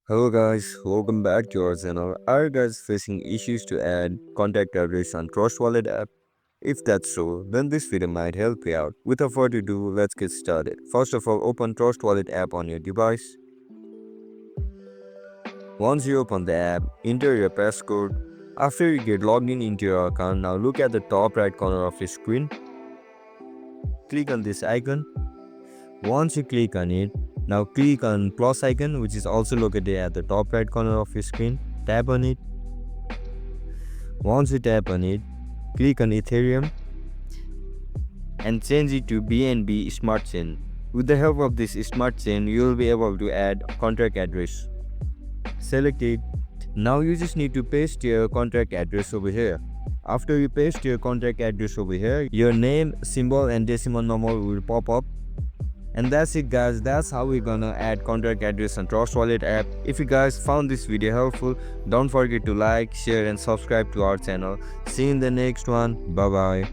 Hello guys, welcome back to our channel. Are you guys facing issues to add contact address on Trust Wallet app? If that's so, then this video might help you out. Without further ado, let's get started. First of all, open Trust Wallet app on your device. Once you open the app, enter your passcode. After you get logged in into your account, now look at the top right corner of your screen. Click on this icon. Once you click on it, now click on plus icon, which is also located at the top right corner of your screen. Tap on it. Once you tap on it, click on Ethereum and change it to BNB Smart Chain. With the help of this Smart Chain, you will be able to add contract address. Select it. Now you just need to paste your contract address over here. After you paste your contract address over here, your name, symbol and decimal number will pop up. And that's it guys, that's how we're gonna add contract address on Trust Wallet app. If you guys found this video helpful, don't forget to like, share and subscribe to our channel. See you in the next one. Bye bye.